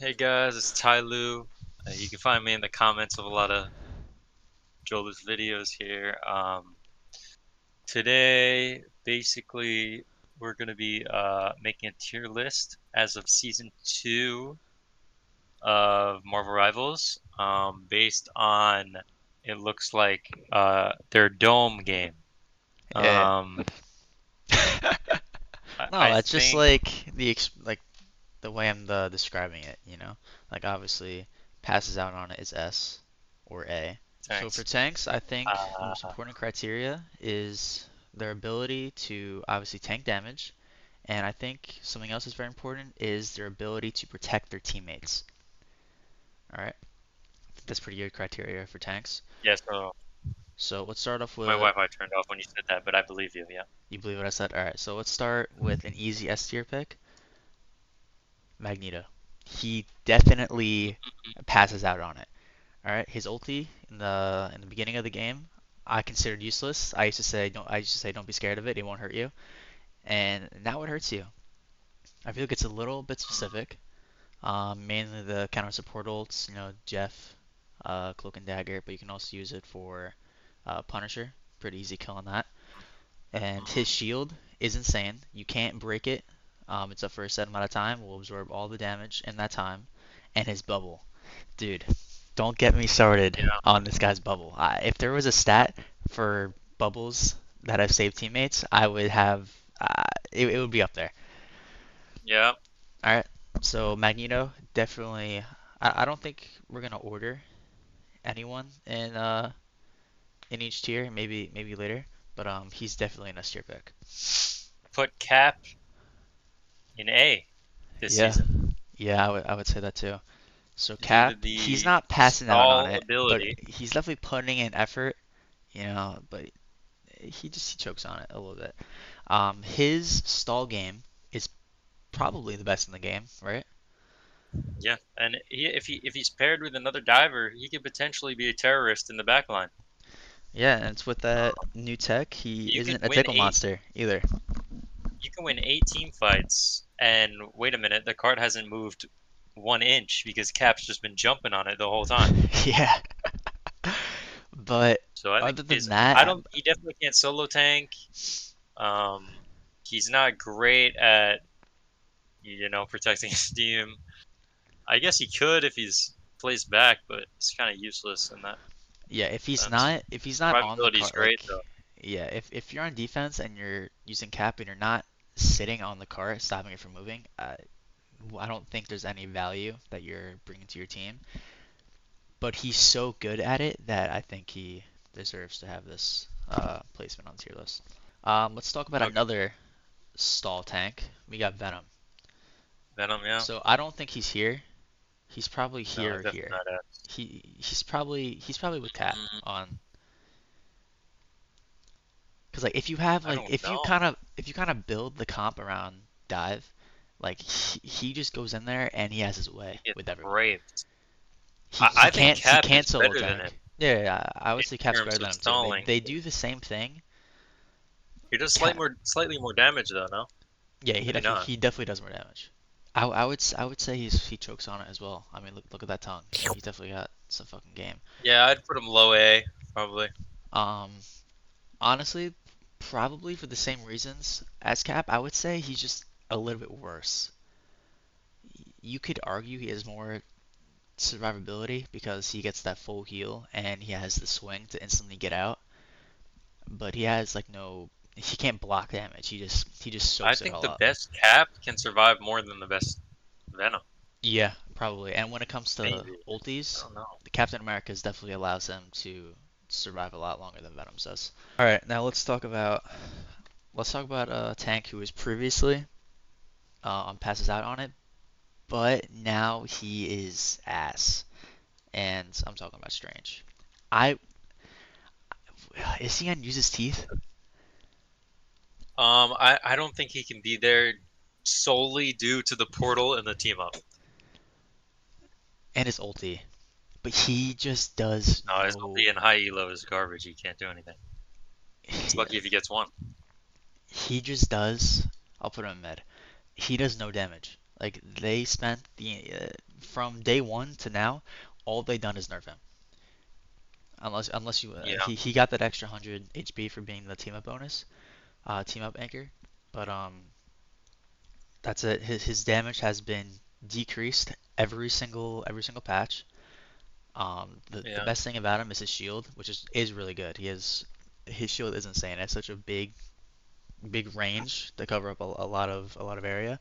Hey guys, it's Ty Lu. You can find me in the comments of a lot of Joel's videos here. Today, basically, we're going to be making a tier list as of season 2 of Marvel Rivals, based on it looks like their Dome game. Yeah. Um, I, No, I that's just think like the way I'm describing it, Like obviously passes out on it is S or A. So for thanks. tanks, I think the most Uh, important criteria is their ability to obviously tank damage, and I think something else that's very important is their ability to protect their teammates. All right, that's pretty good criteria for tanks. yeah, so So let's start off my with, Wi-Fi turned off when you said that, but I believe you. Yeah. you believe what I said? All right, so let's start with an easy S tier pick. Magneto. He definitely passes out on it. All right, his ulti in the beginning of the game, I considered useless. I used to say don't be scared of it. It won't hurt you. And now it hurts you. I feel like it's a little bit specific. Mainly the counter support ults, Jeff, Cloak and Dagger, but you can also use it for Punisher. Pretty easy kill on that. And his Mhm. shield is insane. You can't break it. It's up for a set amount of time. Will absorb all the damage in that time. And his bubble, dude, don't get me started Yeah. on this guy's bubble. If there was a stat for bubbles that have saved teammates, I would have. It would be up there. Yeah. All right. So Magneto definitely. I don't think we're gonna order anyone in each tier. Maybe later. But he's definitely an S tier pick. Put Cap in A this Yeah. season Yeah, I would say that too. So due to Cap, he's the not passing out on stall it, but ability. he's definitely putting in effort, but he chokes on it a little bit. His stall game is probably the best in the game, right? Yeah, and if he's paired with another diver, he could potentially be a terrorist in the backline. Yeah, and it's with that Um, new tech, he you can isn't a win tickle eight. monster either. You can win 18 fights, and wait a minute, the card hasn't moved 1 inch because Cap's just been jumping on it the whole time. Yeah. But So I think other than he's. that, I don't. He definitely can't solo tank. He's not great at protecting his team. I guess he could if he's plays back, but it's kind of useless in that yeah, sense. if he's not on the Survivability is cart, great like, though. yeah, if you're on defense and you're using cap and you're not sitting on the cart, stopping it from moving, I don't think there's any value that you're bringing to your team. But he's so good at it that I think he deserves to have this placement on the tier list. Let's talk about Okay, another stall tank. We got Venom. Venom, yeah. So I don't think he's here. He's probably No, here or definitely here. not at. He's probably with Cap Mm, on, because like if you have I like don't know. if you kind of build the comp around Dive, like he just goes in there and he has his way He gets with everyone. raped. He I he think can't he Cap can't is solo better than him tank. Yeah, yeah, yeah, I would in say Cap's better terms than of him too. They stalling. they do the same thing. He does Cap, slightly more damage though. No, yeah, maybe not. he definitely does more damage. I would say he chokes on it as well. I mean, look at that tongue. He's definitely got some fucking game. Yeah, I'd put him low A probably. Um, Honestly, probably for the same reasons as Cap, I would say he's just a little bit worse. You could argue he has more survivability because he gets that full heal and he has the swing to instantly get out, but he has like no, he can't block damage. He just I soaks it think all the up. best Cap can survive more than the best Venom. Yeah, probably. And when it comes to Maybe. I ultis, don't know. the Captain America's definitely allows them to survive a lot longer than Venom does. All right, now let's talk about a tank who was previously on passes out on it, but now he is ass, and I'm talking about Strange. I Is he gonna use his teeth I don't think he can be there solely due to the portal and the team up. and his ulti, but he just does No, his ulti no. and high elo is garbage. He can't do anything. He's lucky if he gets one. He just does. I'll put him in mid. He does no damage. Like they spent the from day one to now, all they done is nerf him. Unless you Yeah, he got that extra 100 HP for being the team up bonus, team up anchor, but that's it. His damage has been decreased every single patch. The yeah, best thing about him is his shield, which is really good. His shield is insane. It has such a big range to cover up a lot of area.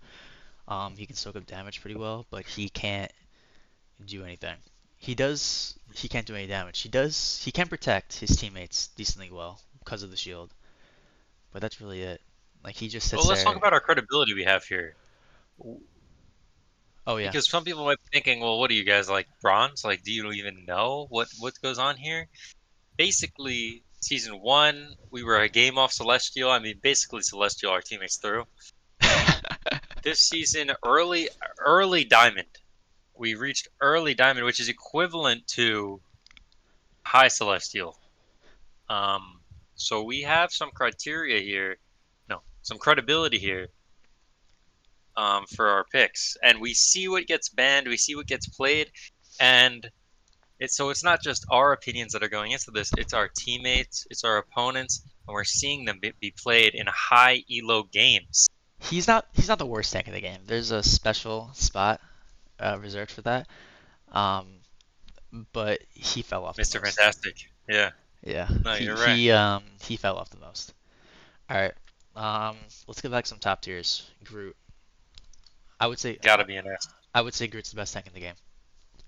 He can soak up damage pretty well, but he can't do anything. He can't do any damage. He can protect his teammates decently well because of the shield, but that's really it. Like he just well, sits let's talk there. about our credibility we have here. Oh yeah. Because some people might be thinking, well, what are you guys like bronze? Like, do you even know what goes on here? Basically, season one, we were a game off Celestial. I mean, basically Celestial, our teammates through. This season, early Diamond. We reached early Diamond, which is equivalent to high Celestial. Um, so we have some criteria here, no, some credibility here, for our picks, and we see what gets banned, we see what gets played, and it's not just our opinions that are going into this; it's our teammates, it's our opponents, and we're seeing them be played in high elo games. He's not the worst tank in the game. There's a special spot reserved for that. Um, but he fell off the Mr. most. Fantastic, yeah, Yeah, no, he you're right. he um he fell off the most. All right. Let's get back some top tiers. Groot. I would say Gotta be an S. I would say Groot's the best tank in the game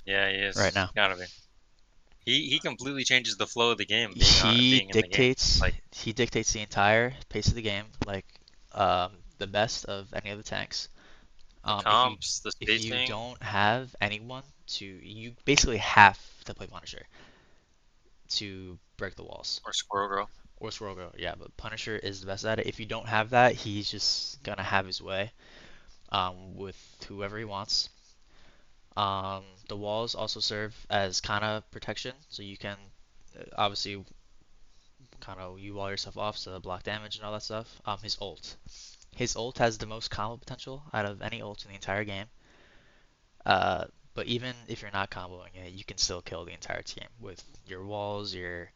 Yeah, he right is. now. Gotta be. He completely changes the flow of the game He being in the game. dictates Like he dictates the entire pace of the game, like the best of any of the tanks. the If you comps, the if you spacing, don't have anyone you basically have to play Punisher to break the walls. or Squirrel Girl. Or Swirl Girl, yeah, but Punisher is the best at it. If you don't have that, he's just gonna have his way with whoever he wants. The walls also serve as kind of protection, so you can obviously kind of you wall yourself off to block damage and all that stuff. His ult has the most combo potential out of any ult in the entire game. Uh, but even if you're not comboing it, you can still kill the entire team with your walls, your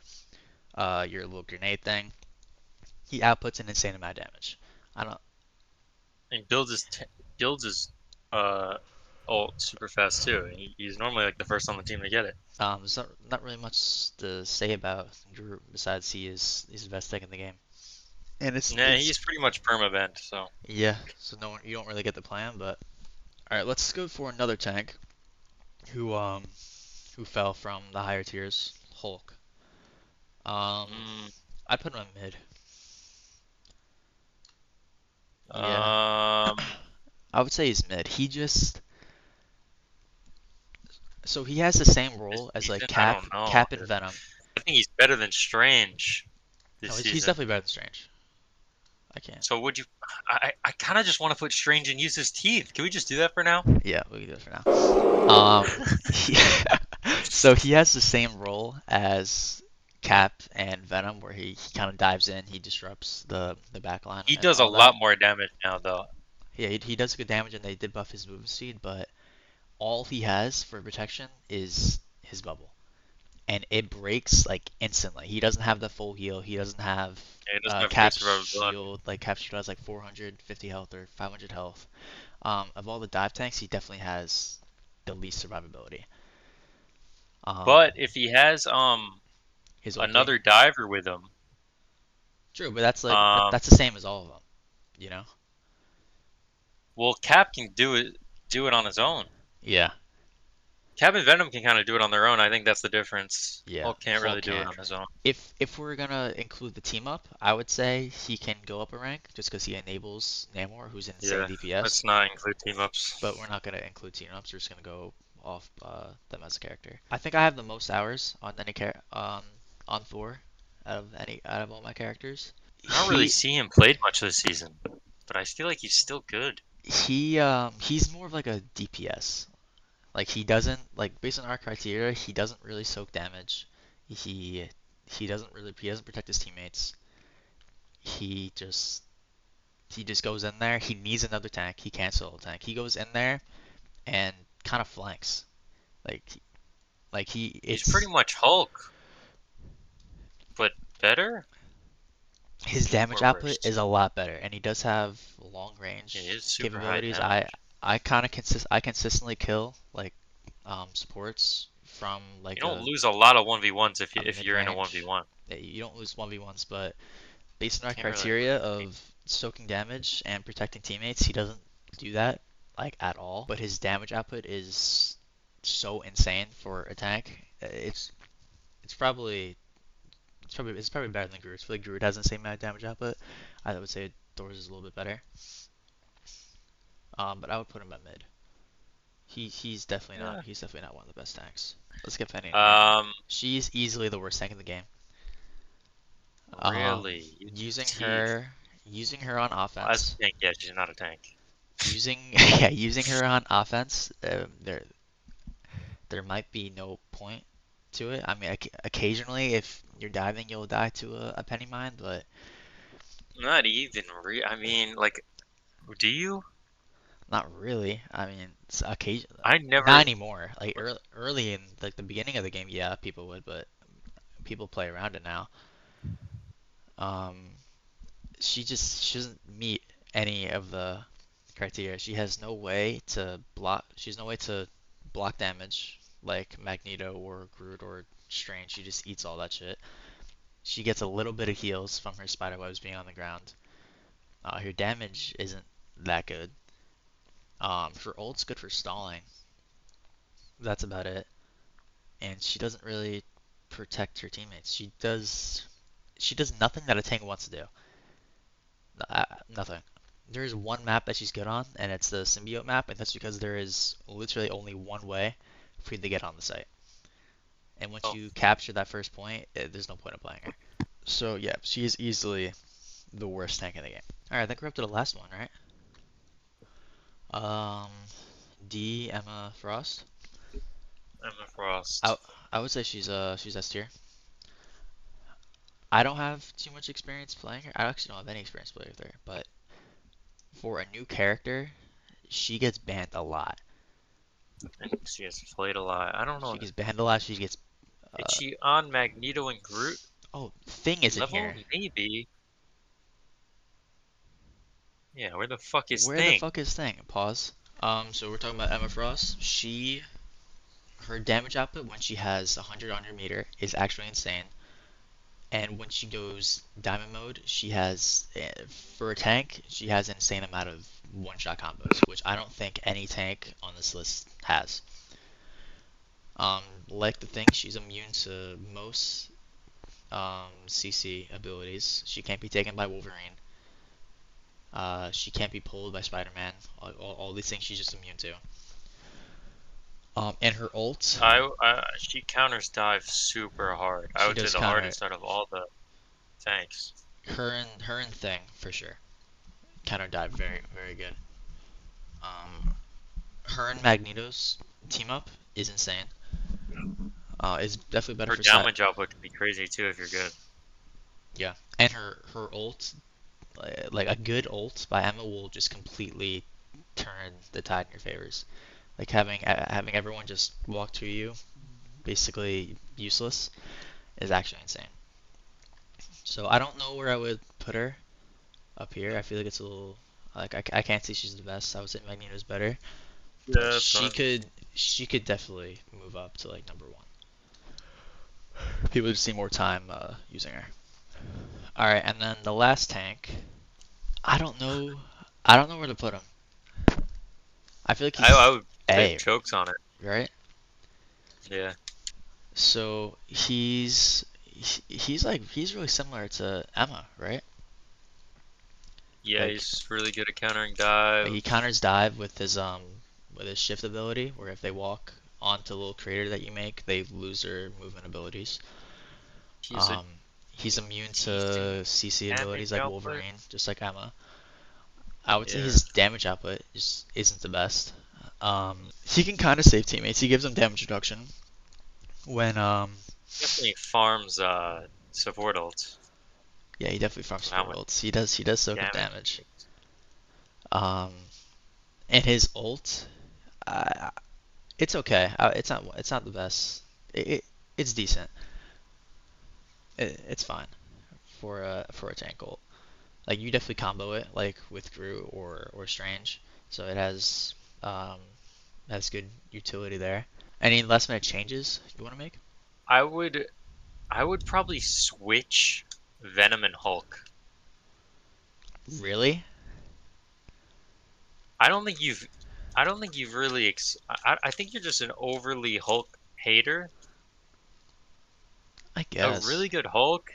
little grenade thing. He outputs an insane amount of damage. I don't. And builds his uh ult super fast too. He's normally like the first on the team to get it. There's not really much to say about Groot besides he's the best tech in the game. And it's Yeah, it's he's pretty much perma-banned, so yeah. So no one you don't really get the plan, but all right. Let's go for another tank who um who fell from the higher tiers. Hulk. Um, mm, I put him in mid. Yeah, um I would say he's mid. He has the same this role as like season, I don't know. Cap and Venom. I think he's better than Strange this No, he's season. definitely better than Strange. I can't. So would you I kind of just want to put Strange and use his teeth. Can we just do that for now? Yeah, we can do it for now. He, so he has the same role as Cap and Venom, where he kind of dives in, he disrupts the back line He and does a all that. lot more damage now though. Yeah, he does good damage, and they did buff his movement speed, but all he has for protection is his bubble, and it breaks like instantly. He doesn't have the full heal. He doesn't have Yeah, he doesn't have good Cap's survivability. shield. Like Cap's shield has like 450 health or 500 health. Of all the dive tanks, he definitely has the least survivability. Um, But if he has his ulti. another diver with him, True, but that's like um that's the same as all of them, you know? well, Cap can do it on his own. Yeah, Cap and Venom can kind of do it on their own. I think that's the difference. yeah. Hulk can't Hulk really do it can't. on his own. If we're gonna include the team up, I would say he can go up a rank just because he enables Namor, who's insane Yeah, DPS. let's not include team ups. But we're not gonna include team ups. We're just gonna go off them as a character. I think I have the most hours on any on Thor out of all my characters. I don't really He see him played much this season, but I feel like he's still good. he's more of like a DPS. Like he doesn't like based on our criteria, he doesn't really soak damage. He he doesn't protect his teammates. He just He just goes in there. He needs another tank. He can't solo tank. He goes in there and kind of flanks. Like like he He's pretty it's much Hulk, but better his damage or output worse. is a lot better, and he does have long It range is super high capabilities. I damage. I kind of I consistently kill like supports from You like don't lose a lot of 1v1s a if mid you're in a range. 1v1. You don't lose 1v1s, but based on our Can't really criteria lose me. of soaking damage and protecting teammates, he doesn't do that like at all. But his damage output is so insane for a tank. It's probably it's probably better than Groot's. I feel like Groot has the same amount of damage output. I would say Thor's is a little bit better. But I would put him at mid. Yeah. He's definitely not one of the best tanks. Let's get Penny in here. Um, She's easily the worst tank in the game. Um, really? You using teeth. using her on As offense, a tank, yeah, she's not a tank. using yeah, using her on offense. There might be no point to it. I mean, occasionally if you're diving, you'll die to a penny mine, but Not even I mean, like, do you? not really. I mean, it's occasion, I not never. anymore. Like early in like the beginning of the game, yeah, people would, but people play around it now. Um, she doesn't meet any of the criteria. She has no way to block. She has no way to block damage like Magneto or Groot or Strange. She just eats all that shit. She gets a little bit of heals from her spider webs being on the ground. Her damage isn't that good. Her ult's good for stalling. That's about it. And she doesn't really protect her teammates. She does nothing that a tank wants to do. Nothing. There is one map that she's good on, and it's the symbiote map, and that's because there is literally only one way for you to get on the site. And once Oh, you capture that first point, there's no point in playing her. So yeah, she is easily the worst tank in the game. All right, I think we're up to the last one, right? Um, D Emma Frost. Emma I Frost. I would say she's S tier. I don't have too much experience playing her. I actually don't have any experience playing with her, but for a new character, she gets banned a lot. And she has played a lot. I don't She know. gets banned a lot. She gets Is uh she on Magneto and Groot oh, Thing is in level? here. Maybe. Yeah, where the fuck is Where the Thing? fuck is Thing? Pause. So we're talking about Emma Frost. Her damage output when she has 100 on her meter is actually insane. And when she goes diamond mode, she has for a tank, she has an insane amount of one-shot combos, which I don't think any tank on this list has. Like the Thing, she's immune to most CC abilities. She can't be taken by Wolverine. She can't be pulled by Spider-Man. All these things she's just immune to. And her ult, She counters dive super hard. I she would say does the counter hardest out of all the tanks. her and Thing for sure. Counter dive very good. Um, her and Magneto's team up is insane. It's definitely better Her for side. damage output could be crazy too if you're good. Yeah, and her ult, like a good ult by Emma will just completely turn the tide in your favors. Like having everyone just walk to you, basically useless, is actually insane. So I don't know where I would put her up here. I feel like it's a little like I can't say she's the best. I would say Magneto's better, but Yeah, that's fine. she could definitely move up to like number one. People just need more time using her. All right, and then the last tank. I don't know. I don't know where to put him. I feel like I he's would put A, chokes on it. right? Yeah. So he's really similar to Emma, right? Yeah, Like he's really good at countering he dive. counters dive with his shift ability, where if they walk onto the little crater that you make, they lose their movement abilities. He's a Um, he's immune decent to CC abilities damage like output. Wolverine, just like Emma. I would say Yeah. his damage output just isn't the best. He can kind of save teammates. He gives them damage reduction when Definitely farms support ult. yeah, he definitely farms How support much ults. He does soak up damage he damage. takes. Um, and his ult, uh, it's okay. It's not the best. It's decent. It's fine for a tank ult. Like you definitely combo it like with Groot or Strange, so um has good utility there. Any last minute changes you want to make? I would I would probably switch Venom and Hulk. Really? I don't think you've I don't think you've really I think you're just an overly Hulk hater. I A guess. really good Hulk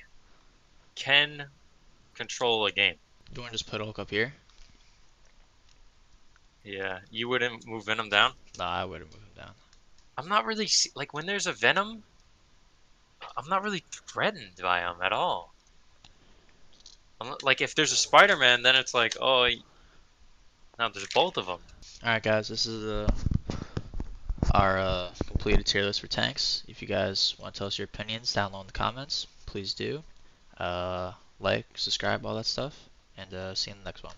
can control a game. You want to just put Hulk up here? Yeah, you wouldn't move Venom down. No, I wouldn't move him down. I'm not really like when there's a Venom, I'm not really threatened by him at all. Like if there's a Spider-Man, then it's like, oh, now there's both of them. All right, guys, this is our completed tier list for tanks. If you guys want to tell us your opinions down below in the comments, please do. Like, subscribe, all that stuff, and see you in the next one.